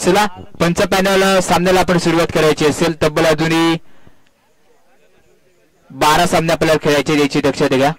चला पंच पॅनल सामन्याला आपण सुरुवात करायची असेल तब्बल अजूनही 12 सामने आपल्याला खेळायचे याची दक्षता घ्या.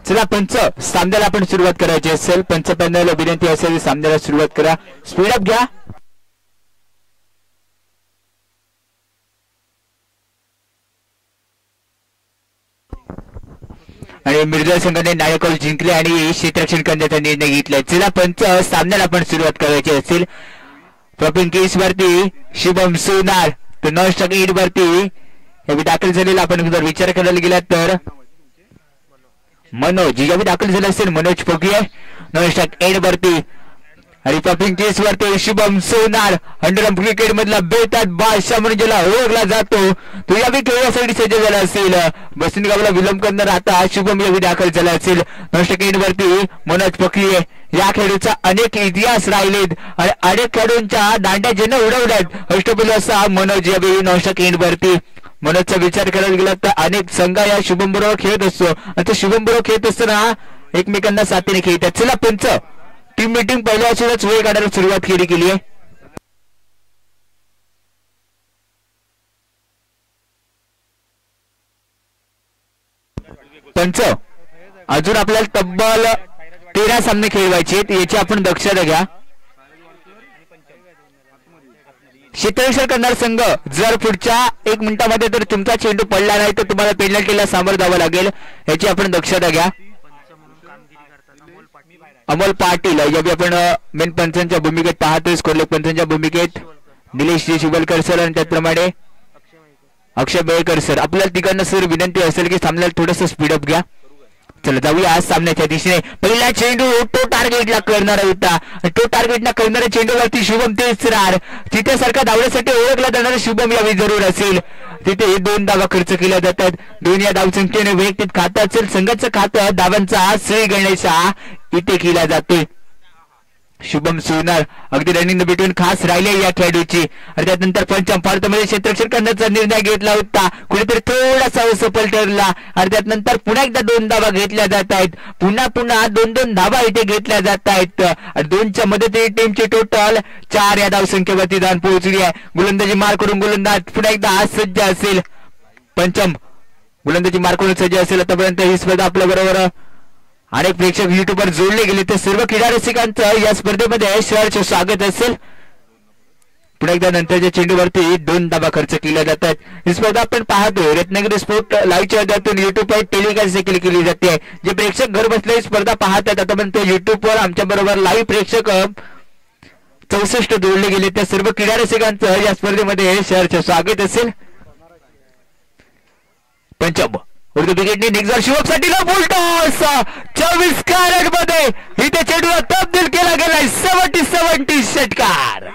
चला पंच सामन्याला आपण सुरुवात करायची असेल पंच पॅनल विनंती असेल सामन्याला सुरुवात करा. स्पीड अप घ्या. आणि मिर्झा संघाने नायकॉल जिंकले आणि क्षेत्ररक्षण करण्याचा निर्णय घेतलाय. चला पंच सामन्याला आपण सुरुवात करायची असेल प्रॉपिंग केस वरती शुभम सोनार तर 9% वरती हे दाखल झालेला आपण जर विचार करायला गेला तर मनोज यावी दाखल झाले असेल मनोज फोकिये 9% वरती आणि टॉपिंग केस वरती शुभम सोनार अंडरआर्म क्रिकेट मधला बेतात बादशाह म्हणून ज्याला ओळखला जातो तो यावी खेळण्यासाठी सज्ज झाला असेल. बसनगावला विलंब करणार आता शुभम यावी दाखल झाला असेल 9% वरती मनोज फोकिये. या खेळाडूचा अनेक इतिहास राहिलेत आणि अनेक खेळाडूंच्या दांड्या ज्याने उडवल्यात अष्टपैलू असा मनोज यावी 9% वरती. मनोजचा विचार करायला गेला तर अनेक संघ या शुभम बरोबर खेळत असतो आणि तो शुभम बरोबर खेळत असताना एकमेकांना साथीने खेळतात. चला पंच टीम मीटिंग पहिल्यापासूनच वेळ काढायला सुरुवात केली आहे. पंच अजून आपल्याला तब्बल 13 सामने खेळवायचे याची आपण दक्षता घ्या. क्षेत्ररक्षण करणारा संघ जर पुढच्या 1 मिनिटामध्ये जर तुमचा चेंडू पडला नाही तर तुम्हाला पेनल्टीला सामोरं जावं लागेल याची आपण दक्षता घ्या. अमोल पाटील यावी आपण मेन पंचांच्या भूमिकेत पाहतोय. स्कोरलेग पंचांच्या भूमिकेत निलेश शिवलकर सर आणि त्याचप्रमाणे अक्षय बेळकर सर. आपल्याला तिघांना सर विनंती असेल की सामन्याला थोडंसं स्पीडअप घ्या. चला जाऊया आज सामन्याच्या दिशेने. पहिला चेंडू तो टार्गेटला करणारा होता. तो टार्गेटला करणाऱ्या चेंडूवरती शुभम तेसरार तिथे सारखा धावण्यासाठी ओळखला जाणारा शुभम यावी जरूर असेल. तिथे 2 धावा खर्च केल्या जातात. 2 या धावसंख्येने वैयक्तिक खातं असेल संघाचं खातं धावांचा श्री गणेशा इथे केला जातोय. शुभम सोनार अगदी रनिंग बिटवीन खास राहिले या खेळाडूची आणि त्यानंतर पंचम भारतामध्ये क्षेत्ररक्षण करण्याचा निर्णय घेतला होता. कुठेतरी थोडासा असफल ठरला आणि त्यानंतर पुन्हा एकदा 2 धावा घेतल्या जात आहेत. पुन्हा 2 धावा इथे घेतल्या जात आहेत. 2च्या मदतीने टीमची टोटल 4 या धावसंख्येवरती जाऊन पोहोचली आहे. गोलंदाजी मार करून गोलंदाज पुन्हा एकदा आज सज्ज असेल. पंचम गोलंदाजी मार करून सज्ज असेल. आतापर्यंत ही स्पर्धा आपल्या बरोबर अनेक प्रेक्षक युट्यूबवर जोडले गेले तर सर्व क्रीडा रसिकांचं या स्पर्धेमध्ये सहर्ष स्वागत असेल. पुन्हा एकदा नंतरच्या चेंडूवरती 2 धावा खर्च केल्या जातात. ही स्पर्धा आपण पाहतो रत्नागिरी स्पोर्ट लाईव्हच्या माध्यमातून युट्यूबवर टेलिकास्ट देखील केली जाते. जे प्रेक्षक घर बसले ही स्पर्धा पाहतात आतापर्यंत युट्यूबवर आमच्या बरोबर लाईव्ह प्रेक्षक 64 जोडले गेले त्या सर्व क्रीडा रसिकांचं या स्पर्धेमध्ये सहर्ष स्वागत असेल. पंचम उर्दू विकेटने निघाल शिवमसाठी बोल टॉस 24 कॅरेट मध्ये इथे चेंडूला तब्दील केला गेलाय. 70 षटकार.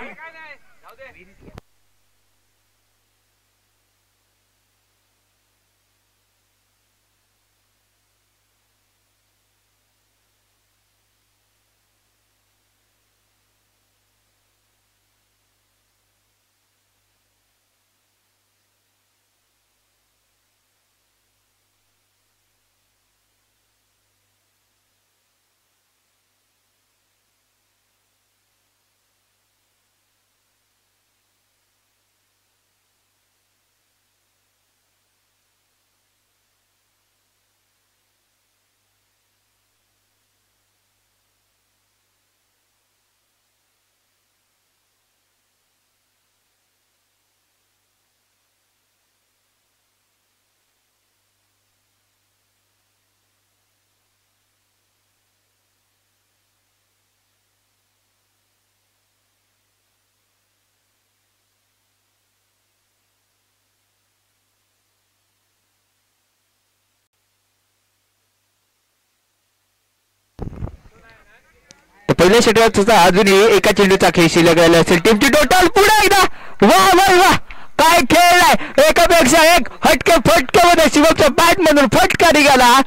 पहिल्या षटकात सुद्धा अजूनही एका चेंडूचा खेळ शिल्लक राहिला असेल. टीमची टोटल पुढे एकदा वा वा वा काय खेळ आहे, एकापेक्षा एक हटके फटके मध्ये शिवमच्या बॅट मधून फटका निघाला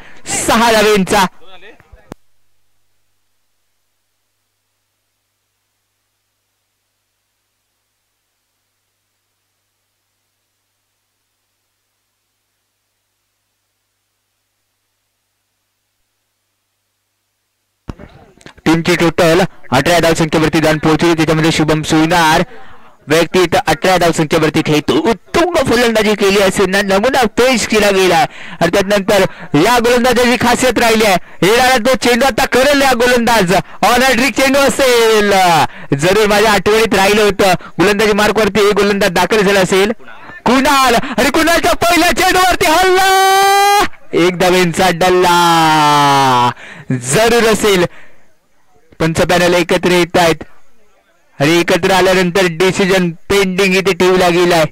6 धावेंचा. टीमची टोटल 18 धावसंख्येवरती जाऊन पोहोचली. त्याच्यामध्ये शुभम सोनार वैयक्तिक 18 धावसंख्येवरती खेळतो. उत्तुंग फलंदाजी केली असेल ना, नमुना पेश केला गेला आणि त्यानंतर या गोलंदाजाची खासियत राहिली आहे. येणारा तो चेंडू आता करेल या गोलंदाज, ऑन हॅट्रिक चेंडू असेल. जरूर माझ्या आठवणीत राहिलं होतं, गोलंदाजी मार्कवरती गोलंदाज दाखल झाला असेल. कुणाल आणि कुणालच्या पहिल्या चेंडूवरती हल्ला, 1 धावेंचा डल्ला जरूर असेल. पंच पॅनल एकत्र येत आहेत आणि एकत्र आल्यानंतर डिसिजन पेंडिंग इथे ठेवला गेलाय.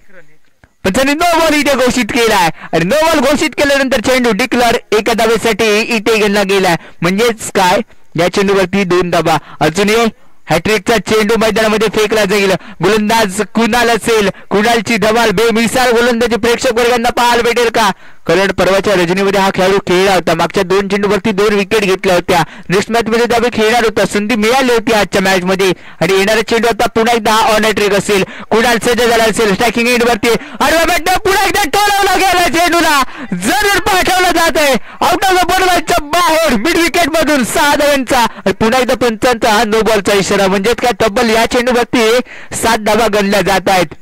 पंचांनी नो बॉल इथे घोषित केलाय आणि नो बॉल घोषित केल्यानंतर चेंडू डिक्लेअर एका धावेसाठी इथे गेला गेलाय. म्हणजेच काय, या चेंडूवरती 2 धावा. अजूनही हॅट्रिकचा चेंडू मैदानामध्ये फेकला जाईल. गोलंदाज कुणाल असेल, कुणालची धमाल बेमिसाल गोलंदाजी प्रेक्षक वर्गांना पाहायला भेटेल का? कारण परवाच्या रजनीमध्ये हा खेळाडू खेळला होता. मागच्या 2 चेंडूवरती 2 विकेट घेतल्या होत्या. नेक्स्ट मॅच मध्ये त्यावेळी खेळणार होता, संधी मिळाली होती आजच्या मॅच मध्ये. आणि येणारा चेंडू आता पुन्हा एकदा ऑन हॅट्रिक असेल. कुणाल सज्ज झाला असेल स्ट्रायकिंग एंड वरती आणि बॅटने पुन्हा एकदा टोलवला गेला, चेंडूला जरूर पाठवलं जात आहे आउट ऑफ द बॉलच्या बाहेर मिड विकेट मधून 6 धावांचा. पुन्हा एकदा पंचांचा नो बॉलचा इशारा. म्हणजेच काय, तब्बल या चेंडूवरती 7 धावा गणल्या जात आहेत.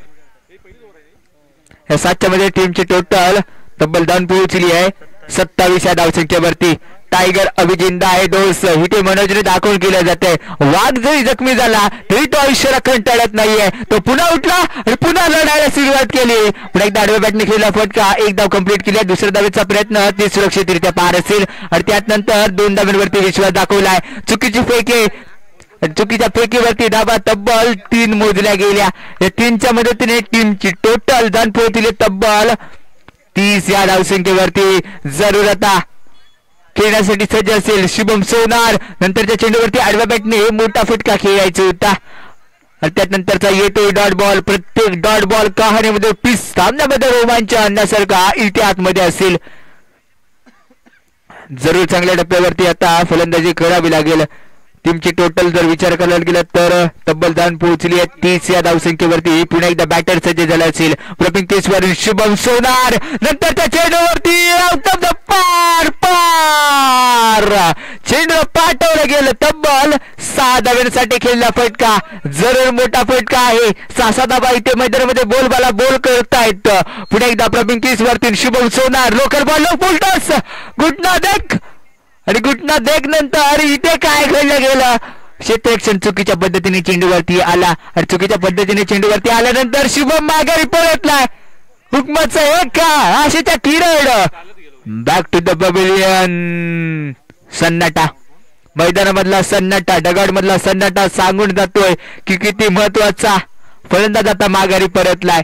या 7च्या मध्ये टीमची टोटल तब्बल जाऊन पोहोचली आहे 27 या धावसंख्येवरती. टायगर अभिजिंदा आहे दोस्त, इथे मनोजने दाखवून केलं जाते. वाघ जरी जखमी झाला तरी तो आयुष्याला कंटाळत नाहीये. तो पुन्हा उठला आणि पुन्हा लढायला सुरुवात केली. पुन्हा एकदा आडव्या बॅटने खेळला फटका, 1 धाव कंप्लीट केली. दुसऱ्या धावेचा प्रयत्न ते सुरक्षितरित्या पार असेल आणि त्यानंतर 2 धावांवरती विश्वास दाखवलाय. चुकीची फेके, चुकीच्या फेकीवरती धावा तब्बल 3 मोजल्या गेल्या. या 3च्या मदतीने टीमची टोटल जाऊन पोहोचली तब्बल 30 या धावसंख्येवरती. जरूर आता खेळण्यासाठी सज्ज असेल शुभम सोनार. नंतरच्या चेंडूवरती आडव्या बॅटने मोठा फटका खेळायचा होता आणि त्यानंतरचा येतोय डॉट बॉल. प्रत्येक डॉट बॉल कहाणीमध्ये पीस सामन्यामध्ये रोमांच आणण्यासारखा इथे आतमध्ये असेल. जरूर चांगल्या टप्प्यावरती आता फलंदाजी करावी लागेल. टीमची टोटल जर विचार करायला गेला तर तब्बल जाऊन पोहोचली आहे 30 या धावसंख्येवरती. पुन्हा एकदा बॅटर सज्ज झाला असेल. प्रपिंग केसवरून शुभम सोनार. नंतरच्या चेंडूवरती आउट ऑफ द पार चेंडू पाठवलं गेलं. तब्बल 6 धाव्यांसाठी खेळला फटका, जरूर मोठा फटका आहे. 6 धावा इथे मैदानामध्ये बोल करतायत. पुन्हा एकदा प्रपिंग केसवरती शुभम सोनार. लोकल बॉल फुलटॉस, घुटना देख आणि घुटना देख. नंतर इथे काय घडलं गेलं, क्षेत्ररक्षण चुकीच्या पद्धतीने चेंडूवरती आला आणि चुकीच्या पद्धतीने चेंडूवरती आल्यानंतर शुभम माघारी परतलाय. हुकमाचं एक का आशेच्या किरण. Back to the pavilion. सन्नाटा, मैदानामधला सन्नाटा, डगाड मधला सन्नाटा सांगून जातोय की किती महत्वाचा फलंदाज आता माघारी परतलाय.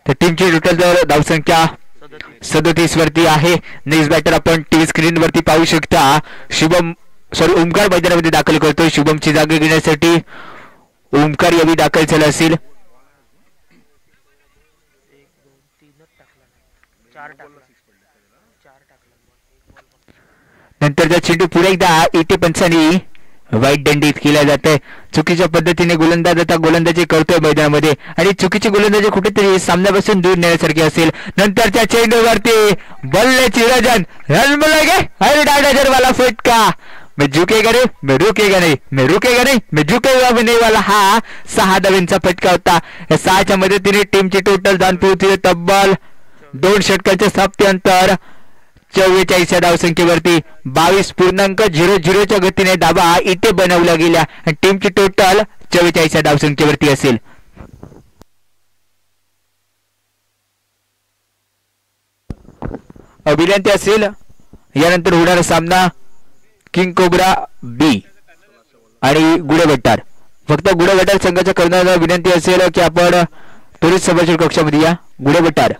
तर टीमची टोटल जर धावसंख्या 37 वरती आहे. नेक्स्ट बॅटर आपण टीव्ही स्क्रीन वरती पाहू शकता. ओमकार मैदानामध्ये दाखल करतोय. शुभमची जागा घेण्यासाठी ओमकार यावी दाखल झाला असेल. नंतरचा चेंडू पुढे एकदा इथे पंचांनी वाईट दंडित केला जात आहे. चुकीच्या पद्धतीने गोलंदाज आता गोलंदाजी करतोय मैदानामध्ये आणि चुकीची गोलंदाजी कुठेतरी सामन्यापासून दूर नेण्यासारखी असेल. नंतरच्या चेंडूवरती बल्लेची रजन वाला फटका. मैं झुकेगा नहीं, मैं रुकेगा नहीं, मैं रुकेगा नहीं, मैं झुकेगा भी नहीं वाला हा 6 धावांचा फटका होता. या 6च्या मदतीने टीमची टोटल जाऊन पोहोचली तब्बल 2 षटकांचे सप्त्यांतर 44 या धावसंख्येवरती. 22.00च्या गतीने धावा इथे बनवल्या गेल्या आणि टीमची टोटल 44 या धावसंख्येवरती असेल. अभिनंती असेल यानंतर होणारा सामना किंग कोब्रा बी आणि गुडे भट्टार. फक्त गुडे भट्टार संघाच्या कर्णधाराला विनंती असेल की आपण त्वरित सभासद कक्षामध्ये या. गुडे भट्टार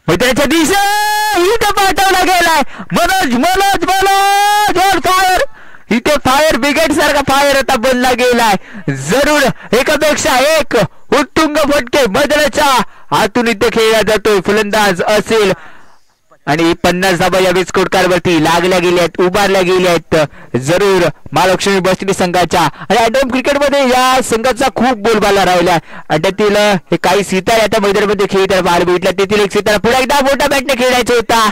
मैदानाच्या दिशा इथे पाठवला गेलाय. मनोज मनोज मनोज फायर. इथे फायर ब्रिगेड सारखा फायर आता बनला गेलाय. जरूर एकापेक्षा एक उत्तुंग फटके मैदानाच्या आतून इथे खेळला जातोय. फलंदाज असेल आणि 50 धाबा या स्कोर कार्डवरती लागल्या गेल्या आहेत, उभारल्या गेल्या आहेत. जरूर महालक्ष्मी बस्ती संघाच्या आणि ॲडम क्रिकेटमध्ये या संघाचा खूप बोलबाला राहिला. अड्ड्यातील हे काही सितारे आता मैदानामध्ये खेळताना पाहायला भेटला. तेथील एक सितारा पुढे एकदा मोठा बॅटने खेळायचा होता.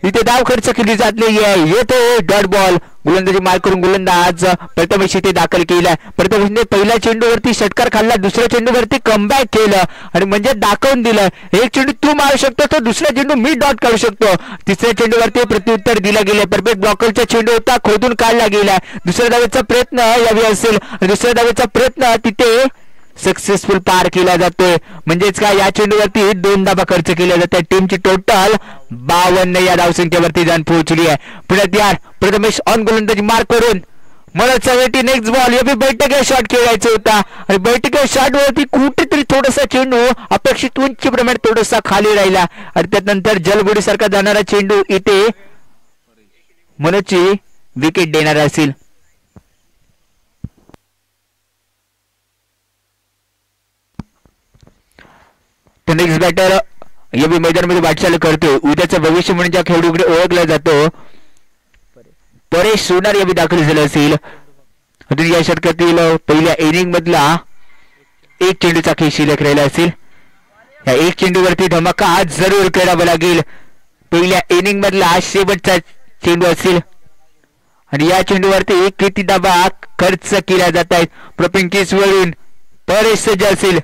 इथे धाव खर्च केली जात नाहीये. येतो डॉट बॉल. गोलंदाजी मार करून गोलंदाज प्रथमेश इथे दाखल केला. प्रथमेशने पहिल्या चेंडूवरती षटकार खाल्ला, दुसऱ्या चेंडूवरती कमबॅक केलं आणि म्हणजे दाखवून दिलं एक चेंडू तू मारू शकतो तर दुसरा चेंडू मी डॉट काढू शकतो. तिसऱ्या चेंडूवरती प्रत्युत्तर दिलं गेलं. परफेक्ट ब्लॉकरचा चेंडू होता, खोदून काढला गेला. दुसऱ्या धावेचा प्रयत्न यावी असेल, दुसऱ्या धावेचा प्रयत्न तिथे सक्सेसफुल पार केला जातोय. म्हणजेच काय या चेंडूवरती 2 धाबा खर्च केल्या जातात. टीमची टोटल 52 या धावसंख्येवरती जाऊन पोहोचली आहे. पुण्यात यार प्रथमेश ऑन गोलंदाजी मार करून मला चव्हाटी नेक्स्ट बॉल या बैठकीचा शॉट खेळायचा होता आणि बैठकीच्या शॉट वरती कुठेतरी थोडासा चेंडू अपेक्षित उंचीप्रमाणे थोडासा खाली राहिला आणि त्यानंतर जलबुडी सारखा जाणारा चेंडू इथे मनोजची विकेट देणार असेल. नेक्स्ट बॅटर या मैदानामध्ये वाटचाल करतो. उद्याचं भविष्य म्हणून ज्या खेळाडूकडे ओळखला जातो परेश सोनार या दाखल झाले असेल. या षटकातील पहिल्या इनिंग मधला एक चेंडूचा खेळ शिल्लक राहिला असेल. या एक चेंडूवरती धमाका आज जरूर करावा लागेल. पहिल्या इनिंग मधला शेवटचा चेंडू असेल आणि या चेंडूवरती एक किती धाबा खर्च केला जात आहेत. प्रपिंकीस वरून परेश सज्ज असेल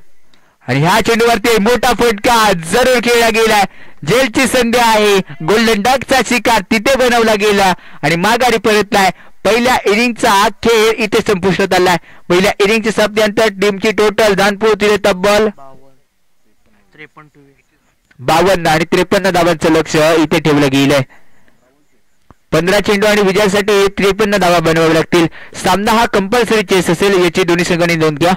आणि ह्या चेंडूवरती मोठा फटका जरूर खेळला गेला. जेलची संधी आहे. गोल्डन डकचा शिकार तिथे बनवला गेला आणि माघारी परतलाय. पहिल्या इनिंगचा खेळ इथे संपुष्टात आलाय. पहिल्या इनिंगच्या समाप्तीनंतर टीमची टोटल धान पोहोचले तब्बल 52 आणि 53 धावांचं लक्ष इथे ठेवलं गेलंय. 15 चेंडू आणि विजयासाठी 53 धावा बनवाव्या लागतील. सामना हा कंपल्सरी चेस असेल याची दोन्ही संघांनी नोंद घ्या.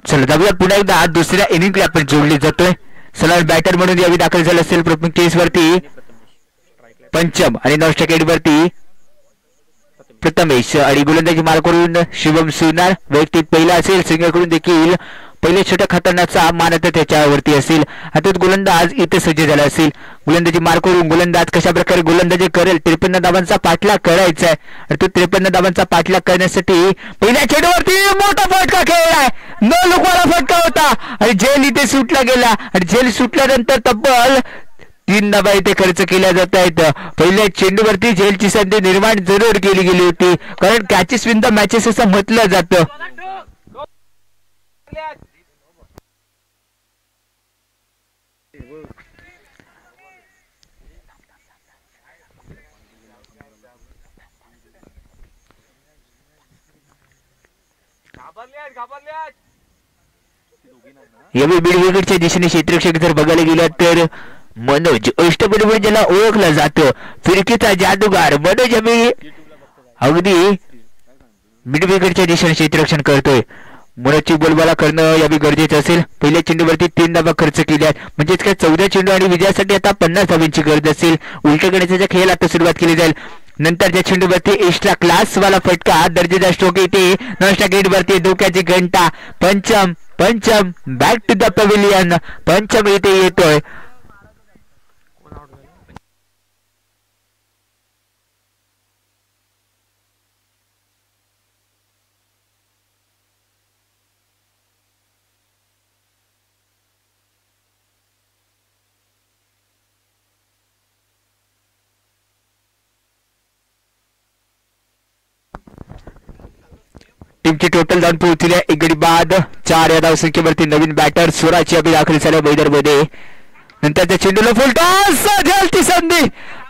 चला जाऊया पुन्हा एकदा आज दुसऱ्या इनिंगला आपण जोडले जातोय. सलाड बॅटर म्हणून यावी दाखल झाले असेल. केस वरती पंचम आणि नॉन स्ट्राइक वरती प्रथमेश आणि गोलंदाजी मार्कवरून शुभम सुनार वैयक्तिक पहिला असेल. संघाकडून देखील पहिले छोट्या खतरनाकचा मान आता त्याच्यावरती असेल. आता गोलंदाज इथे सज्ज झाला असेल. गोलंदाजी मार्कवरून गोलंदाज कशा प्रकारे गोलंदाजी करेल. 53 धावांचा पाठलाग करायचा आहे आणि तो 53 धावांचा पाठलाग करण्यासाठी पहिल्या चेंडूवरती मोठा फटका खेळलाय. न लुकवाला फटका होता आणि झेल इथे सुटला गेला आणि झेल सुटल्यानंतर तब्बल 3 धावा इथे खर्च केल्या जात आहेत. पहिल्या चेंडूवरती झेलची संधी निर्माण जरूर केली गेली होती कारण कॅचेस विन द मॅचेस असं म्हटलं जातं. यावेळी बीड विकेटच्या दिशेने क्षेत्ररक्षक जर बघायला गेला तर मनोज अष्टपैलू ज्याला ओळखलं जातं फिरकीचा जादूगार मनोज यावेळी अगदी मिड विकेटच्या दिशेने क्षेत्ररक्षण करतोय. मनोजची बोलबाला करणं यावेळी गरजेचं असेल. पहिल्या चेंडूवरती 3 धावा खर्च केल्या म्हणजेच काय 14 चेंडू आणि विजयासाठी आता 50 धावांची गरज असेल. उलट्या गणिताच्या खेळ आता सुरुवात केली जाईल. नंतरच्या चेंडूवरती एक्स्ट्रा क्लास वाला फटका दर्जेदार स्ट्रोक येते. नॉनस्टॉप गेटवरती धोक्याची घंटा. पंचम बॅक टू द पॅव्हिलियन. पंचम इथे येतोय. टीमची टोटल धाव पोहोचली आहे 1 गडी बाद 4 या धावसंख्येवरती. नवीन बॅटर स्वराजची अभि दाखल झाल्या मैदानामध्ये. नंतरच्या चेंडूला फुलटॉस झेलची संधी.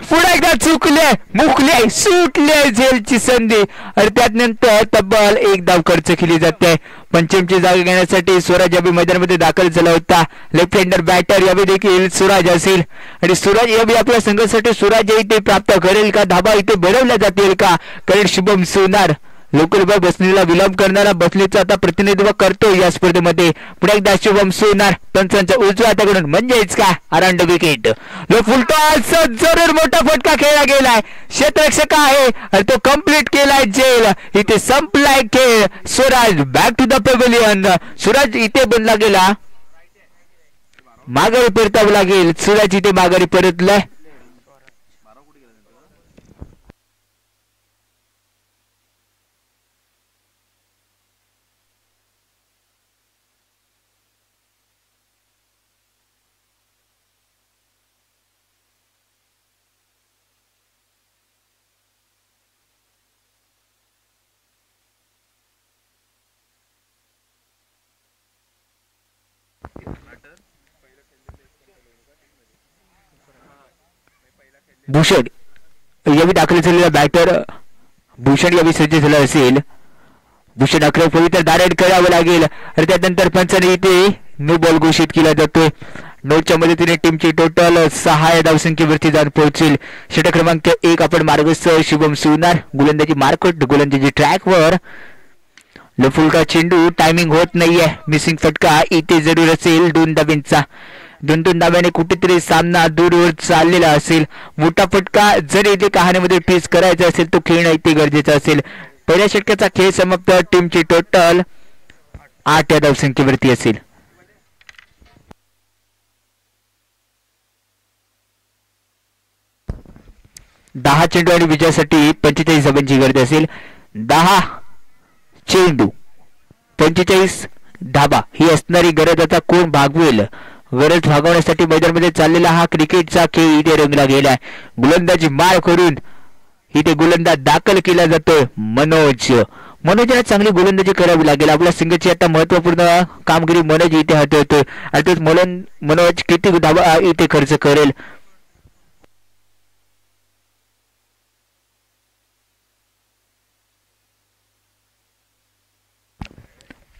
पुन्हा एकदा मुकले सुटले झेलची संधी आणि त्यानंतर तब्बल 1 धाव खर्च केली जाते. पंचमची जागा घेण्यासाठी स्वराज अभि मैदानामध्ये दाखल झाला होता. लेफ्ट हँडर बॅटर यावेळी देखील स्वराज असेल आणि स्वराज यावेळी आपल्या संघासाठी स्वराज इथे प्राप्त करेल का. धाबा इथे बनवल्या जातील का कारण शुभम सुनार लोकल बॉय बसनीला विलंब करणारा बसनीचं आता प्रतिनिधित्व करतो या स्पर्धेमध्ये. पुढे एकदा शुभम सुनार पंचांच्या उजव्या हाताकडून म्हणजेच काय अराउंड विकेट. फुलटॉस जरूर मोठा फटका खेळला गेलाय. क्षेत्ररक्षक आहे आणि तो कंप्लीट केलाय जेल. इथे संपलाय खेळ. Swaraj back to the pavilion. Swaraj इथे बनला गेला. माघारी परतावं लागेल. स्वराज इथे माघारी परतलाय. भूषण यावेळी दाखल झालेला बॅटर भूषण यावेळी सज्ज झाला असेल. भूषण 11 फळी तर डायरेक्ट करावं लागेल आणि त्यानंतर पंचाने इथे नो बॉल घोषित केला जातोय. 9च्या मदतीने टीमची टोटल 6 या धावसंख्येवरती जाऊन पोहोचेल. षटक क्रमांक 1 आपण मार्गस्थ शुभम सुनार. गोलंदाजी मार्कट गोलंदाजी ट्रॅकवर. लफुलका चेंडू टायमिंग होत नाहीये. मिसिंग फटका इथे जरूर असेल 2 धाब्यांचा. 2 धाब्याने कुठेतरी सामना दूरवर चाललेला असेल. मोठा फटका जर इथे कहाणीमध्ये पीस करायचा असेल तो खेळणं इथे गरजेचं असेल. पहिल्या षटकाचा खेळ समाप्त. टीमची टोटल 8 या धावसंख्येवरती असेल. 10 चेंडू आणि विजयासाठी 45 धावांची गरज असेल. 10 चेंडू 45 धाबा ही असणारी गरज आता कोण भागवेल. गरज भागवण्यासाठी मैदानामध्ये चाललेला हा क्रिकेटचा खेळ इथे रंगला गेलाय. गोलंदाजी मार करून इथे गोलंदाज दाखल केला जातोय मनोजला चांगली गोलंदाजी करावी लागेल. आपल्या संघाची आता महत्वपूर्ण कामगिरी मनोज इथे हाताळतोय आणि तोच मनोज किती धावा इथे खर्च करेल.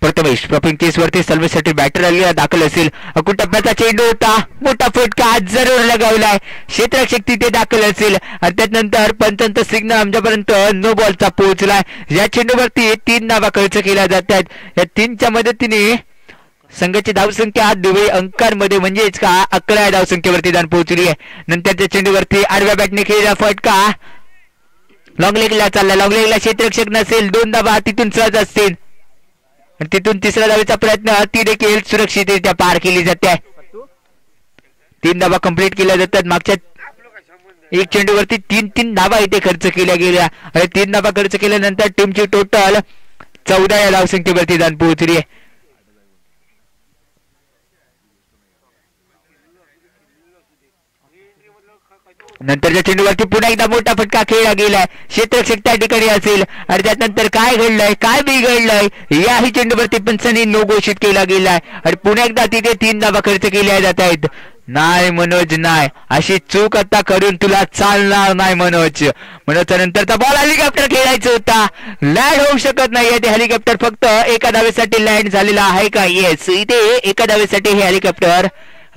प्रथमेश प्रॉपिंग केस वरती सलवेसाठी बॅटर आलेला दाखल असेल. अकुट टप्प्याचा चेंडू होता. मोठा फटका जरूर लगावलाय. क्षेत्ररक्षक तिथे दाखल असेल आणि त्यानंतर पंचांचा सिग्नल आमच्यापर्यंत नो बॉलचा पोहोचलाय. या चेंडूवरती 3 धावा खर्च केल्या जात आहेत. या 3च्या मदतीने संघाची धावसंख्या 2 अंकांमध्ये म्हणजेच का 11 या धावसंख्येवरती जाऊन पोहोचली आहे. नंतरच्या चेंडूवरती आडव्या बॅटने खेळलेला फटका लॉंग लेगला चालला, लॉंग लेगला क्षेत्ररक्षक नसेल, 2 धावा तिथून सहज असतील आणि तिथून तिसऱ्या धावेचा प्रयत्न, ती देखील सुरक्षितरित्या पार केली जाते. 3 धावा कंप्लीट केल्या जातात. मागच्या एक चेंडूवरती 3 धावा इथे खर्च केल्या गेल्या आणि 3 धावा खर्च केल्यानंतर टीमची टोटल 14 या धावसंख्येवरती जाऊन पोहोचली आहे. नंतरच्या चेंडूवरती पुन्हा एकदा मोठा फटका खेळला गेलाय. क्षेत्ररक्षक त्या ठिकाणी असेल आणि त्यानंतर काय घडलंय, काय बिघडलंय याही चेंडूवरती पंचांनी नो घोषित केला गेलाय आणि पुन्हा एकदा तिथे 3 धावा खर्च केल्या जात आहेत. नाही मनोज, नाही, अशी चूक आता करून तुला चालणार नाही मनोज. मनोजचा नंतरचा बॉल हेलिकॉप्टर खेळायचा होता, लँड होऊ शकत नाहीये ते हेलिकॉप्टर. फक्त एका धावेसाठी लँड झालेला आहे का? येस, इथे एका धावेसाठी हे हेलिकॉप्टर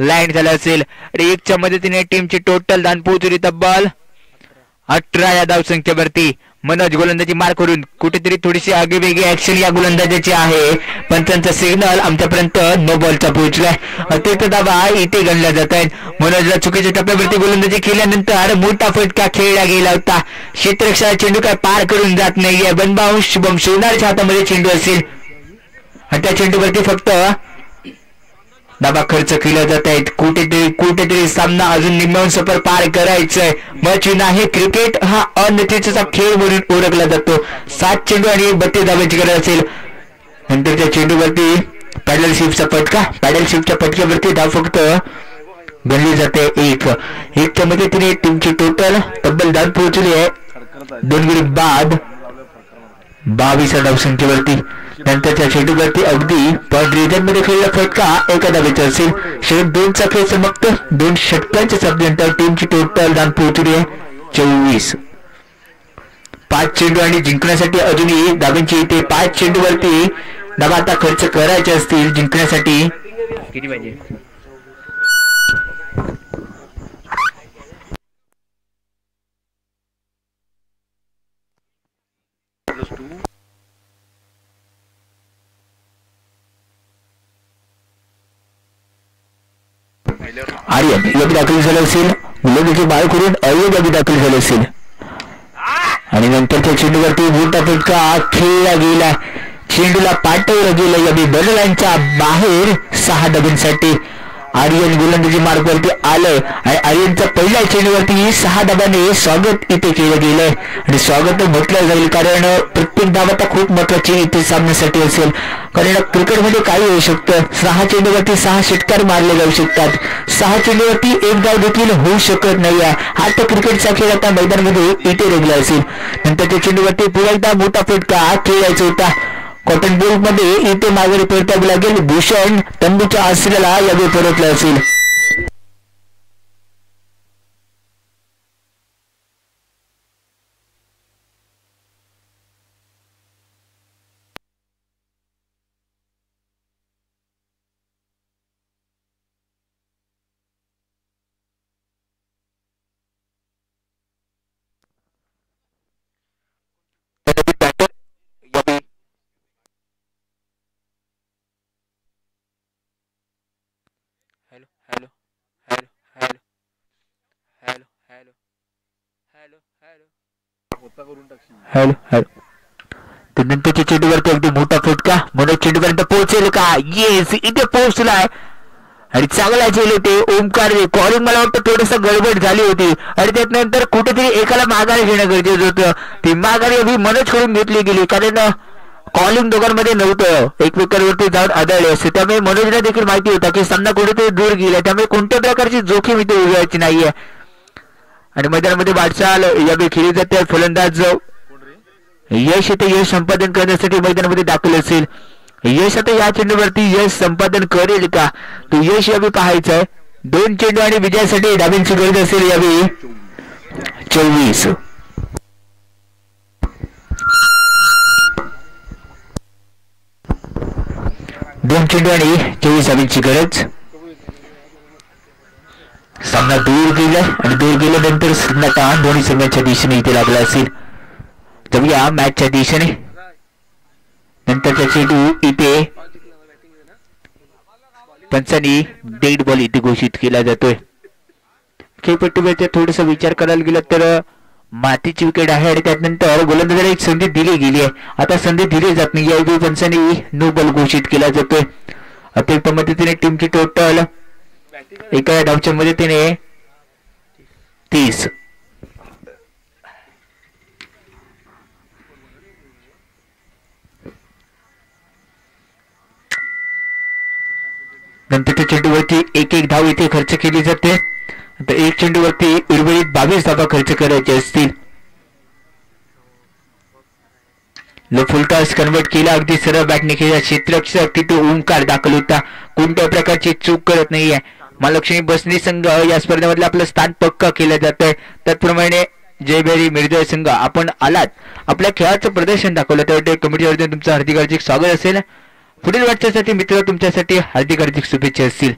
लँड झालं असेल आणि 1च्या मदतीने टीमची टोटल धान पोहोचली तब्बल 18 या धावसंख्येवरती. मनोज गोलंदाजी मार करून कुठेतरी थोडीशी आगीवेगळी ऍक्शन या गोलंदाजाची आहे, पण त्यांचा सिग्नल आमच्यापर्यंत नो बॉलचा पोहोचलाय. अतिरिक्त धावा इथे गणल्या जात आहेत. मनोजला चुकीच्या टप्प्यावरती गोलंदाजी केल्यानंतर मोठा फटका खेळला गेला होता. क्षेत्ररक्षक चेंडू काय पार करून जात नाहीये. बनबाऊस शुभम शिवनारच्या हातामध्ये चेंडू असेल आणि त्या चेंडूवरती फक्त धावा खर्च केल्या जात आहेत. कुठेतरी सामना अजून निम्म्याहून सफर पार करायचंय. मच नाही, क्रिकेट हा अनिश्चिततेचा खेळ म्हणून ओळखला जातो. 7 चेंडू आणि 32 धावांची गरज असेल. नंतरच्या चेंडूवरती पॅडल शिफ्टचा फटका, पॅडल शिफ्टच्या फटक्यावरती धाव फक्त गणली जाते 1च्या मदतीने टीमची टोटल तब्बल धाव पोहोचली आहे 2 गडी बाद 22 धावसंख्येवरती. नंतरच्या चेंडूवरती अगदी पॉइंट रिजन मध्ये खेळलेला फटका एका धावेचा असेल. शेवट 2चा खेळ समाप्त. 2 षटकांच्या सामन्यानंतर टीमची टोटल धाव पोहोचली आहे 24. 5 चेंडू आणि जिंकण्यासाठी अजूनही धावांची इथे 5 चेंडूवरती धावा आता खर्च करायचे असतील जिंकण्यासाठी. किती पाहिजे? आर्यन योग्य दाखल झालं असेल, गोलंदाजी बाळ करून अयोग्य दाखल झालं असेल आणि नंतरच्या चेंडूवरती मोठा फटका खेळला गेला. चेंडूला पाठवलं गेलं या बदलांच्या बाहेर 6 धावांसाठी. आर्यन गोलंदाजी मार्गावरती आलंय आणि आर्यनच्या पहिल्या चेंडूवरती 6 धावांनी स्वागत इथे केलं गेलंय आणि स्वागत म्हटलं जाईल कारण प्रत्येक धाव आता खूप महत्वाची इथे सामन्यासाठी असेल. कारण क्रिकेटमध्ये काही होऊ शकतं. 6 चेंडूवरती 6 षटकार मारले जाऊ शकतात. 6 चेंडूवरती 1 धाव देखील होऊ शकत नाही. हा तर क्रिकेटचा खेळ आता मैदानामध्ये इथे रंगला असेल. नंतरच्या चेंडूवरती पुन्हा एकदा मोठा फटका खेळायचा होता. कॉटन बॉल मध्ये इथे माघारी परतावे लागेल. भूषण तंबूच्या आश्रयाला यावे परतला असेल. हॅलो नंतरच्या चेंडूवरती अगदी मोठा फटका. मनोज चेंडूपर्यंत पोहोचेल का? येस, इथे पोहोचलाय आणि चांगला झेल होते. ओमकार कॉलिंग मला वाटतं थोडस गडबड झाली होती आणि त्यानंतर कुठेतरी एकाला माघारी घेणं गरजेचं होतं. ती माघारी अगदी मनोज कडून घेतली गेली कारण कॉलिंग दोघांमध्ये नव्हतं, एकमेकांवरती जाऊन आदळले असते. त्यामुळे मनोजला देखील माहिती होता की सामना कुठेतरी दूर गेला, त्यामुळे कोणत्या प्रकारची जोखीम इथे उभ्याची नाहीये. आणि मैदानामध्ये वाटचाल यावेळी खेळली जाते. फलंदाज यश इथे यश संपादन करण्यासाठी मैदानामध्ये दाखल असेल. यश आता या चेंडूवरती यश संपादन करेल का? तो यश यावेळी पाहायचा आहे. 2 चेंडू आणि विजयासाठी धावांची गरज असेल यावेळी 24. 2 चेंडू आणि 24 धावांची गरज. सामना दूर गेला आणि दूर गेल्यानंतर सामना दोन्ही संघांच्या दिशेने इथे लागला असेल. जाऊया मॅचच्या दिशेने. नंतरच्या चेंडू इथे पंचांनी डेड बॉल इथे घोषित केला जातोय. खेळपट्टीवरती थोडासा विचार करायला गेला तर मातीची विकेट आहे आणि त्यानंतर गोलंदाजाला एक संधी दिली गेली आहे. आता संधी दिली जात नाही यावेळी पंचांनी नो बॉल घोषित केला जातोय. अतिरिक्त मदतीने टीमची टोटल एका डावच्या मदतीने 30. नंतरच्या चेंडूवरती एक धाव इथे खर्च केली जाते. आता एक चेंडूवरती उर्वरित 22 धावा खर्च करायचे असतील. लो फुलटॉस कन्वर्ट केला अगदी सरळ बॅटने केला. क्षेत्ररक्षक तो ओंकार दाखल होता. कोणत्याही प्रकारची चूक करत नाहीये. महालक्ष्मी बसनी संघ या स्पर्धेमधलं आपलं स्थान पक्का केलं जात आहे. त्याचप्रमाणे जयभैरी मिर्जय संघ आपण आलात, आपल्या खेळाचं प्रदर्शन दाखवलं, त्यासाठी कमिटीवरती तुमचं हार्दिक स्वागत असेल. पुढील वाटचालीसाठी मित्र तुमच्यासाठी हार्दिक शुभेच्छा असतील.